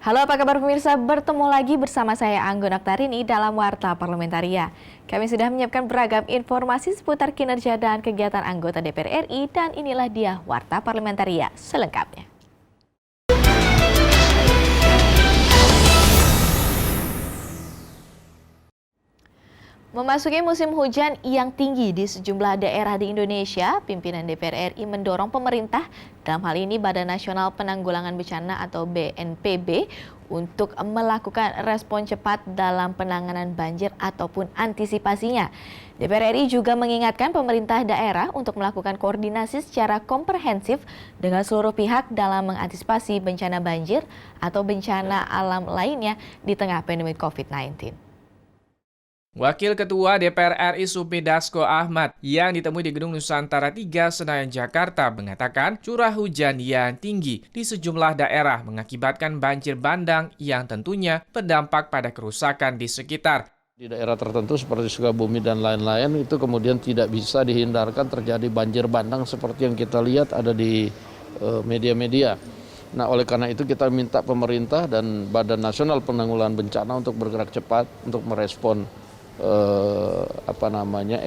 Halo, apa kabar pemirsa? Bertemu lagi bersama saya Anggun Aktarini dalam Warta Parlamentaria. Kami sudah menyiapkan beragam informasi seputar kinerja dan kegiatan anggota DPR RI dan inilah dia Warta Parlamentaria selengkapnya. Memasuki musim hujan yang tinggi di sejumlah daerah di Indonesia, pimpinan DPR RI mendorong pemerintah, dalam hal ini Badan Nasional Penanggulangan Bencana atau BNPB, untuk melakukan respon cepat dalam penanganan banjir ataupun antisipasinya. DPR RI juga mengingatkan pemerintah daerah untuk melakukan koordinasi secara komprehensif dengan seluruh pihak dalam mengantisipasi bencana banjir atau bencana alam lainnya di tengah pandemi COVID-19. Wakil Ketua DPR RI Supmi Dasko Ahmad yang ditemui di Gedung Nusantara 3 Senayan Jakarta mengatakan curah hujan yang tinggi di sejumlah daerah mengakibatkan banjir bandang yang tentunya berdampak pada kerusakan di sekitar. Di daerah tertentu seperti Sukabumi dan lain-lain itu kemudian tidak bisa dihindarkan terjadi banjir bandang seperti yang kita lihat ada di media-media. Nah, oleh karena itu kita minta pemerintah dan Badan Nasional Penanggulangan Bencana untuk bergerak cepat untuk merespon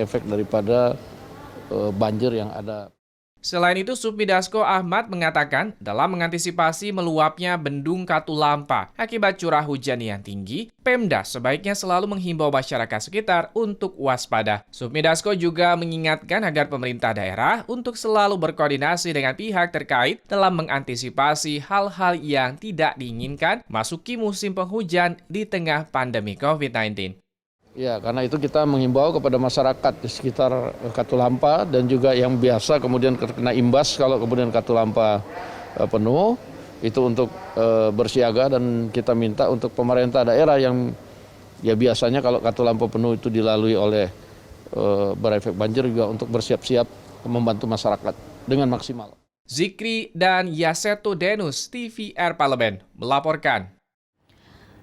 efek daripada banjir yang ada. Selain itu, Supmi Dasko Ahmad mengatakan dalam mengantisipasi meluapnya bendung Katulampa akibat curah hujan yang tinggi, Pemda sebaiknya selalu menghimbau masyarakat sekitar untuk waspada. Supmi Dasko juga mengingatkan agar pemerintah daerah untuk selalu berkoordinasi dengan pihak terkait dalam mengantisipasi hal-hal yang tidak diinginkan masuki musim penghujan di tengah pandemi COVID-19. Ya, karena itu kita mengimbau kepada masyarakat di sekitar Katulampa dan juga yang biasa kemudian terkena imbas kalau kemudian Katulampa penuh, itu untuk bersiaga dan kita minta untuk pemerintah daerah yang ya biasanya kalau Katulampa penuh itu dilalui oleh berefek banjir juga untuk bersiap-siap membantu masyarakat dengan maksimal. Zikri dan Yasetu Denus, TVR Parlemen, melaporkan.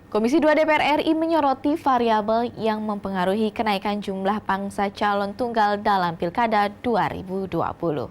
Komisi 2 DPR RI menyoroti variabel yang mempengaruhi kenaikan jumlah pangsa calon tunggal dalam Pilkada 2020.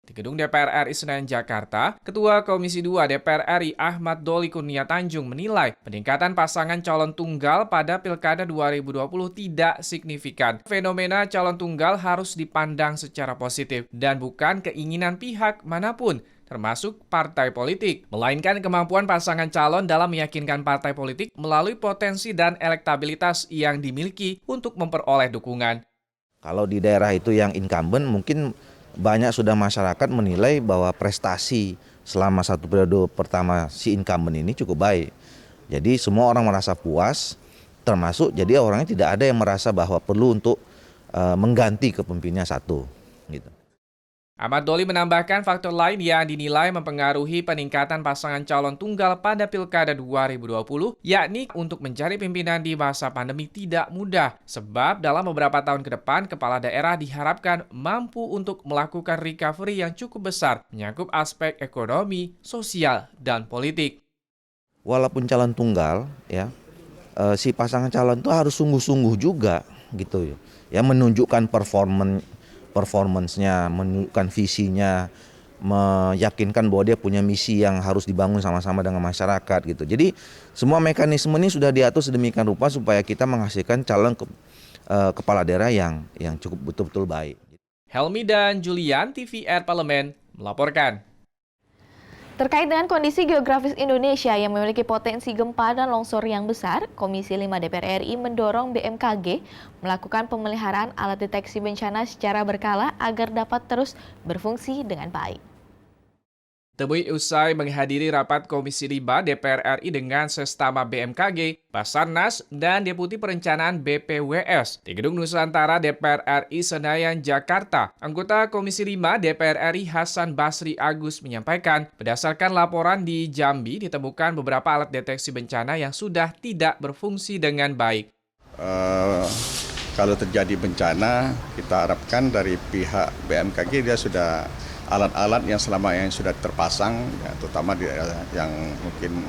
Di Gedung DPR RI Senayan Jakarta, Ketua Komisi 2 DPR RI Ahmad Doli Kurnia Tanjung menilai peningkatan pasangan calon tunggal pada Pilkada 2020 tidak signifikan. Fenomena calon tunggal harus dipandang secara positif dan bukan keinginan pihak manapun, termasuk partai politik, melainkan kemampuan pasangan calon dalam meyakinkan partai politik melalui potensi dan elektabilitas yang dimiliki untuk memperoleh dukungan. Kalau di daerah itu yang incumbent, mungkin banyak sudah masyarakat menilai bahwa prestasi selama satu periode pertama si incumbent ini cukup baik. Jadi semua orang merasa puas, termasuk jadi orangnya tidak ada yang merasa bahwa perlu untuk mengganti kepemimpinannya satu, gitu. Ahmad Doli menambahkan faktor lain yang dinilai mempengaruhi peningkatan pasangan calon tunggal pada Pilkada 2020, yakni untuk mencari pimpinan di masa pandemi tidak mudah, sebab dalam beberapa tahun ke depan, kepala daerah diharapkan mampu untuk melakukan recovery yang cukup besar, menyangkut aspek ekonomi, sosial, dan politik. Walaupun calon tunggal, ya, si pasangan calon itu harus sungguh-sungguh juga, gitu ya, menunjukkan performance-nya, menunjukkan visinya, meyakinkan bahwa dia punya misi yang harus dibangun sama-sama dengan masyarakat gitu. Jadi semua mekanisme ini sudah diatur sedemikian rupa supaya kita menghasilkan calon kepala daerah yang cukup betul-betul baik. Helmi dan Julian, TVR Parlemen, melaporkan. Terkait dengan kondisi geografis Indonesia yang memiliki potensi gempa dan longsor yang besar, Komisi 5 DPR RI mendorong BMKG melakukan pemeliharaan alat deteksi bencana secara berkala agar dapat terus berfungsi dengan baik. Temui usai menghadiri rapat Komisi 5 DPR RI dengan Sestama BMKG, Basarnas, dan Deputi Perencanaan BPWS di Gedung Nusantara DPR RI Senayan, Jakarta. Anggota Komisi 5 DPR RI Hasan Basri Agus menyampaikan, berdasarkan laporan di Jambi ditemukan beberapa alat deteksi bencana yang sudah tidak berfungsi dengan baik. Kalau terjadi bencana, kita harapkan dari pihak BMKG dia sudah alat-alat yang selama yang sudah terpasang, ya, terutama di yang mungkin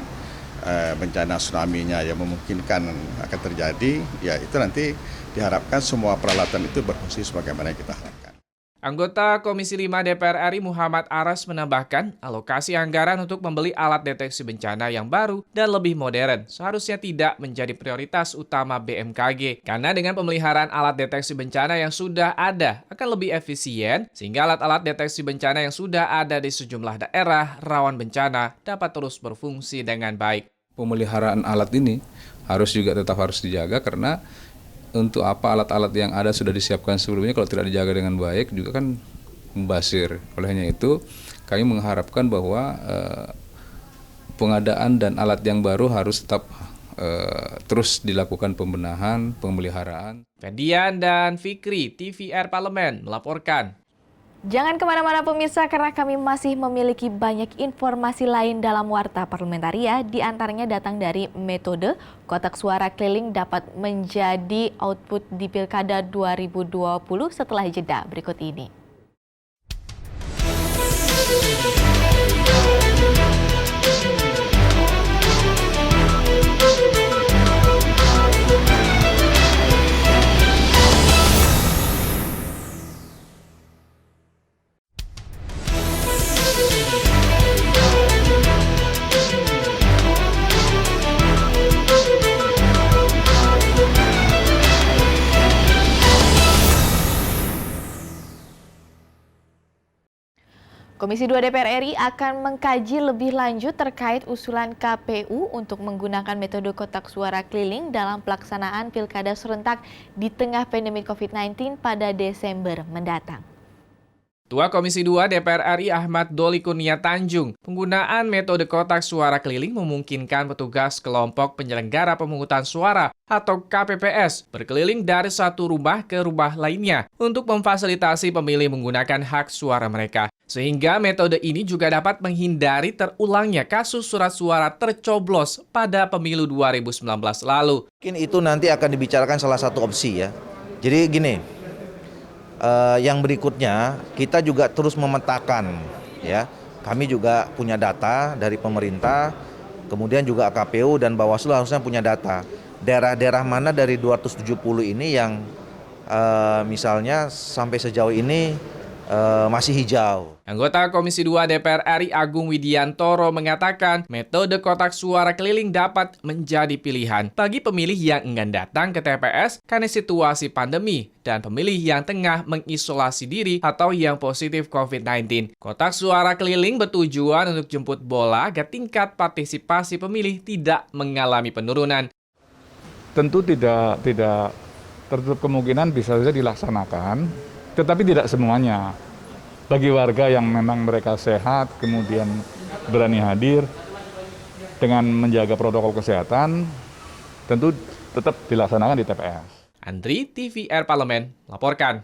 bencana tsunami-nya yang memungkinkan akan terjadi, ya itu nanti diharapkan semua peralatan itu berfungsi sebagaimana kita harapkan. Anggota Komisi 5 DPR RI Muhammad Aras menambahkan, alokasi anggaran untuk membeli alat deteksi bencana yang baru dan lebih modern seharusnya tidak menjadi prioritas utama BMKG. Karena dengan pemeliharaan alat deteksi bencana yang sudah ada akan lebih efisien, sehingga alat-alat deteksi bencana yang sudah ada di sejumlah daerah rawan bencana dapat terus berfungsi dengan baik. Pemeliharaan alat ini tetap harus dijaga karena untuk apa alat-alat yang ada sudah disiapkan sebelumnya kalau tidak dijaga dengan baik juga kan membazir. Olehnya itu kami mengharapkan bahwa pengadaan dan alat yang baru harus tetap terus dilakukan pembenahan, pemeliharaan. Ferdian dan Fikri, TVR Parlemen melaporkan. Jangan kemana-mana pemirsa karena kami masih memiliki banyak informasi lain dalam Warta Parlamentaria. Di antaranya datang dari metode kotak suara keliling dapat menjadi output di Pilkada 2020 setelah jeda berikut ini. Komisi 2 DPR RI akan mengkaji lebih lanjut terkait usulan KPU untuk menggunakan metode kotak suara keliling dalam pelaksanaan Pilkada serentak di tengah pandemi COVID-19 pada Desember mendatang. Ketua Komisi 2 DPR RI Ahmad Doli Kurnia Tanjung, penggunaan metode kotak suara keliling memungkinkan petugas kelompok penyelenggara pemungutan suara atau KPPS berkeliling dari satu rumah ke rumah lainnya untuk memfasilitasi pemilih menggunakan hak suara mereka. Sehingga metode ini juga dapat menghindari terulangnya kasus surat suara tercoblos pada pemilu 2019 lalu. Mungkin itu nanti akan dibicarakan salah satu opsi ya. Jadi gini, yang berikutnya kita juga terus memetakan ya. Kami juga punya data dari pemerintah, kemudian juga KPU dan Bawaslu harusnya punya data. Daerah-daerah mana dari 270 ini yang misalnya sampai sejauh ini masih hijau. Anggota Komisi 2 DPR RI Agung Widiantoro mengatakan metode kotak suara keliling dapat menjadi pilihan bagi pemilih yang enggan datang ke TPS karena situasi pandemi dan pemilih yang tengah mengisolasi diri atau yang positif COVID-19. Kotak suara keliling bertujuan untuk jemput bola agar tingkat partisipasi pemilih tidak mengalami penurunan. Tentu tidak tertutup kemungkinan bisa saja dilaksanakan, tetapi tidak semuanya. Bagi warga yang memang mereka sehat, kemudian berani hadir dengan menjaga protokol kesehatan, tentu tetap dilaksanakan di TPS. Andri, TVR Parlemen, laporkan.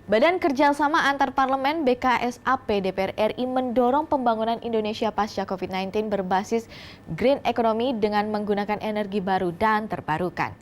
Badan Kerjasama Antar Parlemen BKSAP DPR RI mendorong pembangunan Indonesia pasca COVID-19 berbasis green economy dengan menggunakan energi baru dan terbarukan.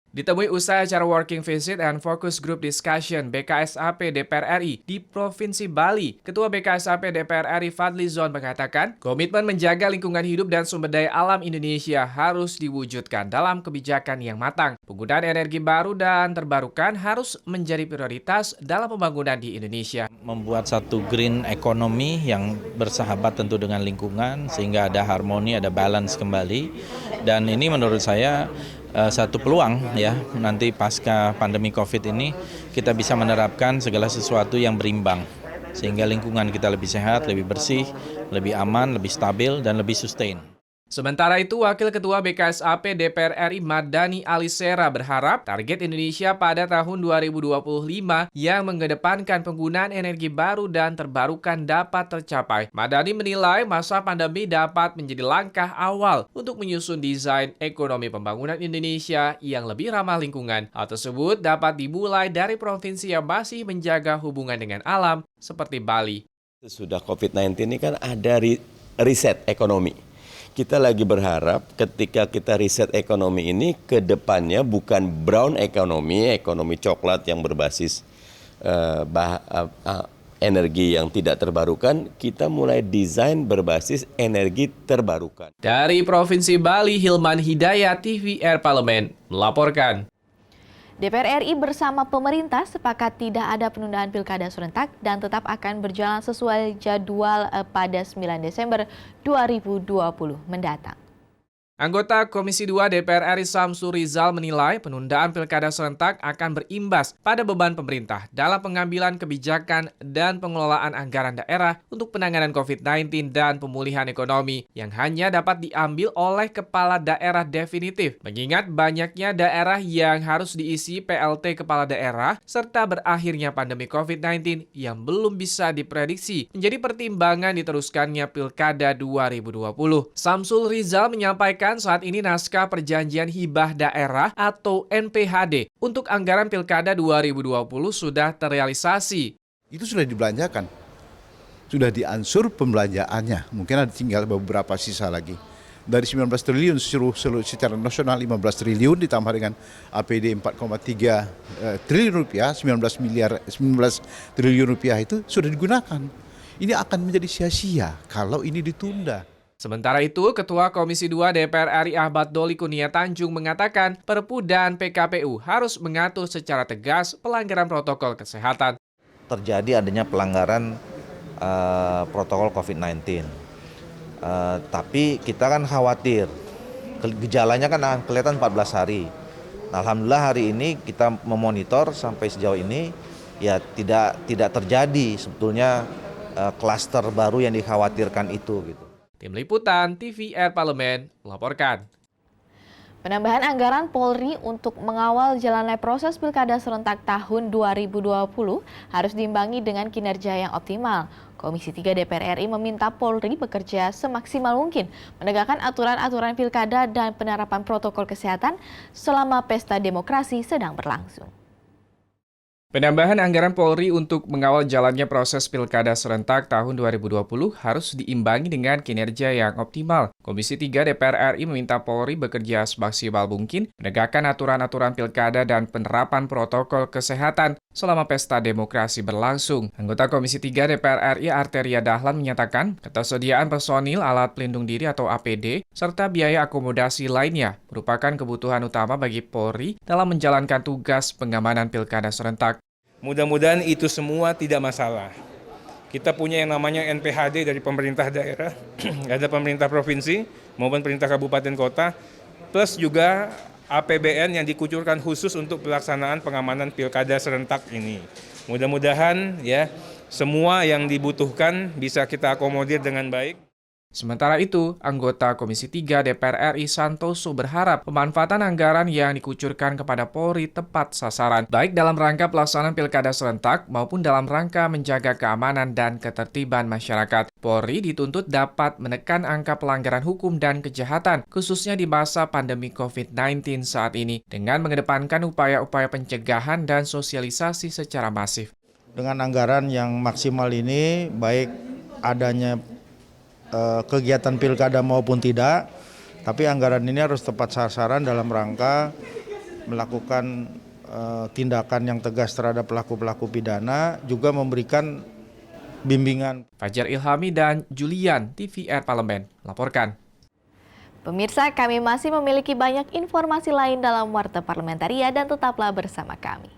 Ditemui usai acara Working Visit and Focus Group Discussion BKSAP DPR RI di Provinsi Bali, Ketua BKSAP DPR RI Fadli Zon mengatakan, komitmen menjaga lingkungan hidup dan sumber daya alam Indonesia harus diwujudkan dalam kebijakan yang matang. Penggunaan energi baru dan terbarukan harus menjadi prioritas dalam pembangunan di Indonesia. Membuat satu green economy yang bersahabat tentu dengan lingkungan sehingga ada harmoni, ada balance kembali. Dan ini menurut saya satu peluang ya nanti pasca pandemi COVID ini kita bisa menerapkan segala sesuatu yang berimbang sehingga lingkungan kita lebih sehat, lebih bersih, lebih aman, lebih stabil dan lebih sustain. Sementara itu, Wakil Ketua BKSAP DPR RI Mardani Alisera berharap target Indonesia pada tahun 2025 yang mengedepankan penggunaan energi baru dan terbarukan dapat tercapai. Mardani menilai masa pandemi dapat menjadi langkah awal untuk menyusun desain ekonomi pembangunan Indonesia yang lebih ramah lingkungan. Hal tersebut dapat dimulai dari provinsi yang masih menjaga hubungan dengan alam seperti Bali. Sudah COVID-19 ini kan ada riset ekonomi. Kita lagi berharap ketika kita riset ekonomi ini ke depannya bukan brown ekonomi, ekonomi coklat yang berbasis energi yang tidak terbarukan, kita mulai desain berbasis energi terbarukan. Dari Provinsi Bali, Hilman Hidayat, TVR Parlemen, melaporkan. DPR RI bersama pemerintah sepakat tidak ada penundaan pilkada serentak dan tetap akan berjalan sesuai jadwal pada 9 Desember 2020 mendatang. Anggota Komisi 2 DPR RI Samsul Rizal menilai penundaan pilkada serentak akan berimbas pada beban pemerintah dalam pengambilan kebijakan dan pengelolaan anggaran daerah untuk penanganan COVID-19 dan pemulihan ekonomi yang hanya dapat diambil oleh kepala daerah definitif. Mengingat banyaknya daerah yang harus diisi PLT kepala daerah serta berakhirnya pandemi COVID-19 yang belum bisa diprediksi menjadi pertimbangan diteruskannya pilkada 2020. Samsul Rizal menyampaikan saat ini naskah perjanjian hibah daerah atau NPHD untuk anggaran pilkada 2020 sudah terrealisasi. Itu sudah dibelanjakan, sudah diansur pembelanjaannya, mungkin ada tinggal beberapa sisa lagi. Dari 19 triliun seluruh secara nasional 15 triliun ditambah dengan APD 4,3 triliun rupiah, 19 triliun rupiah itu sudah digunakan. Ini akan menjadi sia-sia kalau ini ditunda. Sementara itu, Ketua Komisi 2 DPR RI Ahmad Doli Kurnia Tanjung mengatakan Perpu dan PKPU harus mengatur secara tegas pelanggaran protokol kesehatan. Terjadi adanya pelanggaran protokol COVID-19. Tapi kita kan khawatir, gejalanya kan akan kelihatan 14 hari. Nah, alhamdulillah hari ini kita memonitor sampai sejauh ini ya tidak terjadi sebetulnya klaster baru yang dikhawatirkan itu gitu. Tim Liputan TVR Parlemen melaporkan. Penambahan anggaran Polri untuk mengawal jalannya proses pilkada serentak tahun 2020 harus diimbangi dengan kinerja yang optimal. Komisi 3 DPR RI meminta Polri bekerja semaksimal mungkin menegakkan aturan-aturan pilkada dan penerapan protokol kesehatan selama pesta demokrasi sedang berlangsung. Penambahan anggaran Polri untuk mengawal jalannya proses pilkada serentak tahun 2020 harus diimbangi dengan kinerja yang optimal. Komisi 3 DPR RI meminta Polri bekerja semaksimal mungkin menegakkan aturan-aturan pilkada dan penerapan protokol kesehatan selama pesta demokrasi berlangsung. Anggota Komisi 3 DPR RI Arteria Dahlan menyatakan ketersediaan personil alat pelindung diri atau APD serta biaya akomodasi lainnya merupakan kebutuhan utama bagi Polri dalam menjalankan tugas pengamanan pilkada serentak. Mudah-mudahan itu semua tidak masalah. Kita punya yang namanya NPHD dari pemerintah daerah, ada pemerintah provinsi maupun pemerintah kabupaten kota, plus juga APBN yang dikucurkan khusus untuk pelaksanaan pengamanan pilkada serentak ini. Mudah-mudahan ya semua yang dibutuhkan bisa kita akomodir dengan baik. Sementara itu, anggota Komisi 3 DPR RI Santoso berharap pemanfaatan anggaran yang dikucurkan kepada Polri tepat sasaran, baik dalam rangka pelaksanaan pilkada serentak maupun dalam rangka menjaga keamanan dan ketertiban masyarakat. Polri dituntut dapat menekan angka pelanggaran hukum dan kejahatan, khususnya di masa pandemi COVID-19 saat ini, dengan mengedepankan upaya-upaya pencegahan dan sosialisasi secara masif. Dengan anggaran yang maksimal ini, baik adanya kegiatan pilkada maupun tidak, tapi anggaran ini harus tepat sasaran dalam rangka melakukan tindakan yang tegas terhadap pelaku-pelaku pidana, juga memberikan bimbingan. Fajar Ilhami dan Julian, TVR Parlemen, melaporkan. Pemirsa, kami masih memiliki banyak informasi lain dalam Warta Parlamentaria dan tetaplah bersama kami.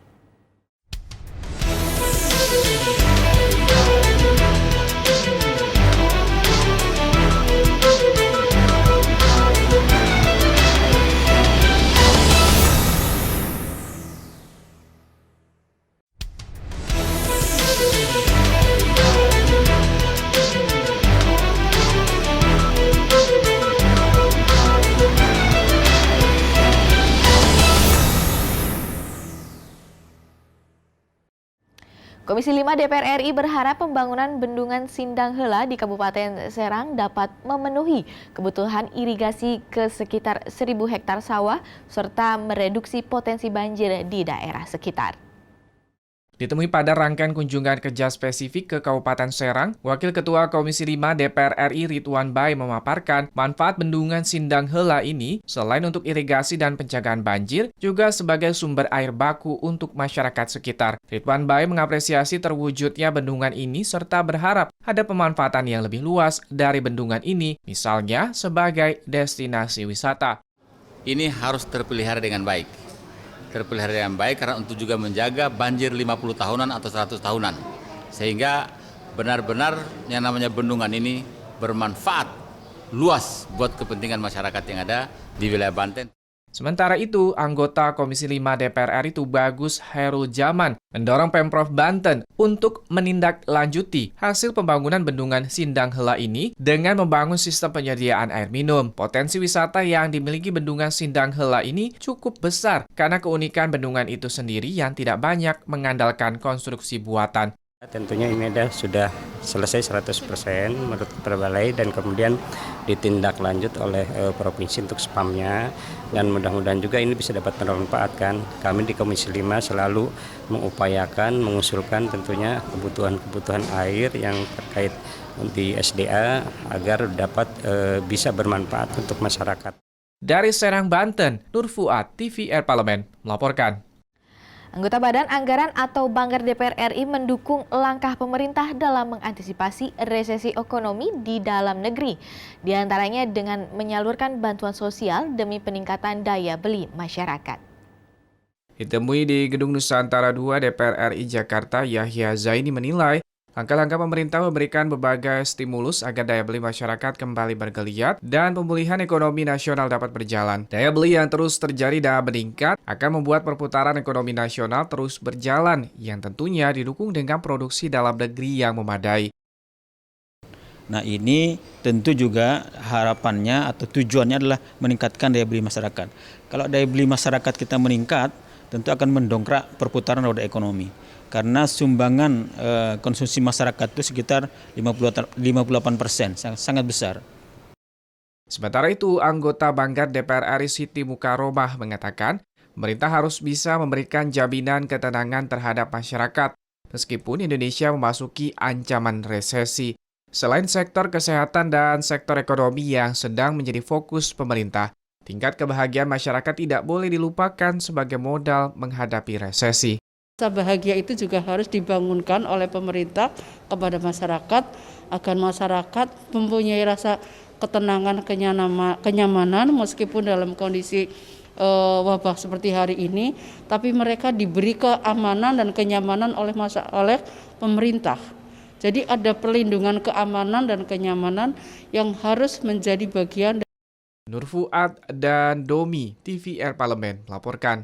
Komisi 5 DPR RI berharap pembangunan bendungan Sindang Heula di Kabupaten Serang dapat memenuhi kebutuhan irigasi ke sekitar 1.000 hektar sawah serta mereduksi potensi banjir di daerah sekitar. Ditemui pada rangkaian kunjungan kerja spesifik ke Kabupaten Serang, Wakil Ketua Komisi 5 DPR RI Ridwan Bai memaparkan manfaat bendungan Sindang Heula ini selain untuk irigasi dan pencegahan banjir, juga sebagai sumber air baku untuk masyarakat sekitar. Ridwan Bai mengapresiasi terwujudnya bendungan ini serta berharap ada pemanfaatan yang lebih luas dari bendungan ini, misalnya sebagai destinasi wisata. Ini harus terpelihara dengan baik. terpelihara dengan baik karena untuk juga menjaga banjir 50 tahunan atau 100 tahunan. Sehingga benar-benar yang namanya bendungan ini bermanfaat luas buat kepentingan masyarakat yang ada di wilayah Banten. Sementara itu, anggota Komisi 5 DPR RI Tubagus Hairul Jaman mendorong Pemprov Banten untuk menindaklanjuti hasil pembangunan bendungan Sindang Hela ini dengan membangun sistem penyediaan air minum. Potensi wisata yang dimiliki bendungan Sindang Hela ini cukup besar karena keunikan bendungan itu sendiri yang tidak banyak mengandalkan konstruksi buatan. Tentunya ini sudah selesai 100% menurut Perbalai dan kemudian ditindaklanjut oleh Provinsi untuk spamnya dan mudah-mudahan juga ini bisa dapat bermanfaatkan. Kami di Komisi 5 selalu mengupayakan, mengusulkan tentunya kebutuhan air yang terkait di SDA agar dapat bisa bermanfaat untuk masyarakat. Dari Serang, Banten, Nur Fuad, TVR Parlemen melaporkan. Anggota Badan Anggaran atau Banggar DPR RI mendukung langkah pemerintah dalam mengantisipasi resesi ekonomi di dalam negeri. Di antaranya dengan menyalurkan bantuan sosial demi peningkatan daya beli masyarakat. Ditemui di Gedung Nusantara II DPR RI Jakarta, Yahya Zaini menilai langkah-langkah pemerintah memberikan berbagai stimulus agar daya beli masyarakat kembali bergeliat dan pemulihan ekonomi nasional dapat berjalan. Daya beli yang terus terjadi dan meningkat akan membuat perputaran ekonomi nasional terus berjalan, yang tentunya didukung dengan produksi dalam negeri yang memadai. Nah, ini tentu juga harapannya atau tujuannya adalah meningkatkan daya beli masyarakat. Kalau daya beli masyarakat kita meningkat, tentu akan mendongkrak perputaran roda ekonomi. Karena sumbangan konsumsi masyarakat itu sekitar 58%, sangat besar. Sementara itu, anggota Banggar DPR RI Siti Mukaromah mengatakan, pemerintah harus bisa memberikan jaminan ketenangan terhadap masyarakat, meskipun Indonesia memasuki ancaman resesi. Selain sektor kesehatan dan sektor ekonomi yang sedang menjadi fokus pemerintah, tingkat kebahagiaan masyarakat tidak boleh dilupakan sebagai modal menghadapi resesi. Rasa bahagia itu juga harus dibangunkan oleh pemerintah kepada masyarakat agar masyarakat mempunyai rasa ketenangan, kenyamanan meskipun dalam kondisi wabah seperti hari ini, tapi mereka diberi keamanan dan kenyamanan oleh pemerintah. Jadi ada perlindungan keamanan dan kenyamanan yang harus menjadi bagian. Nur Fuad dan Domi, TVR Parlemen melaporkan.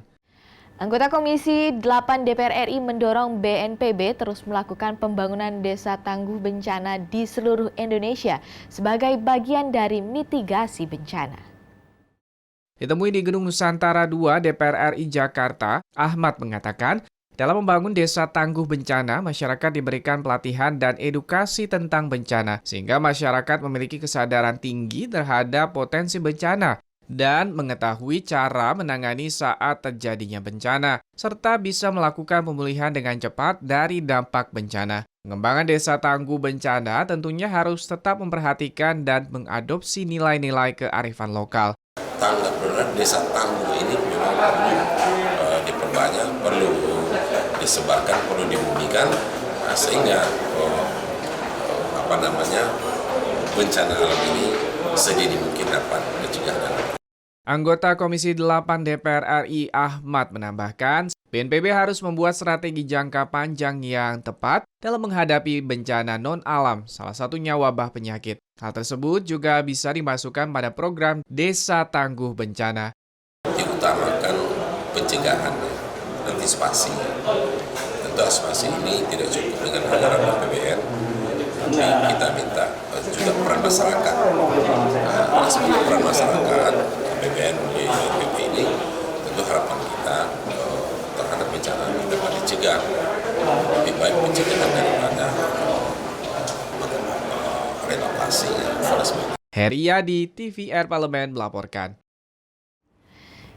Anggota Komisi 8 DPR RI mendorong BNPB terus melakukan pembangunan desa tangguh bencana di seluruh Indonesia sebagai bagian dari mitigasi bencana. Ditemui di Gedung Nusantara II DPR RI Jakarta, Ahmad mengatakan, dalam membangun desa tangguh bencana, masyarakat diberikan pelatihan dan edukasi tentang bencana, sehingga masyarakat memiliki kesadaran tinggi terhadap potensi bencana dan mengetahui cara menangani saat terjadinya bencana, serta bisa melakukan pemulihan dengan cepat dari dampak bencana. Pengembangan desa tangguh bencana tentunya harus tetap memperhatikan dan mengadopsi nilai-nilai kearifan lokal. Tanggap darurat desa tangguh ini memang perlu diperbanyak, perlu disebarkan, perlu dibunyikan, sehingga bencana alam ini sedini mungkin dapat dicegah. Anggota Komisi 8 DPR RI Ahmad menambahkan, BNPB harus membuat strategi jangka panjang yang tepat dalam menghadapi bencana non-alam, salah satunya wabah penyakit. Hal tersebut juga bisa dimasukkan pada program Desa Tangguh Bencana. Diutamakan pencegahan, antisipasi. Tentu antisipasi ini tidak cukup dengan anggaran APBN, tapi kita minta juga peran masyarakat. Sebagai peran masyarakat, APBN di BNPB ini tentu harapan kita terhadap bencana ini dapat dicegah. Lebih baik pencegahan daripada relokasi. Heriadi, TVR Parlemen melaporkan.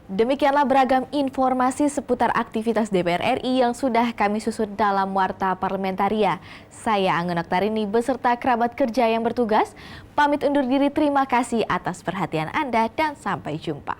Demikianlah beragam informasi seputar aktivitas DPR RI yang sudah kami susun dalam Warta Parlamentaria. Saya Anggun Oktarini beserta kerabat kerja yang bertugas, pamit undur diri. Terima kasih atas perhatian Anda dan sampai jumpa.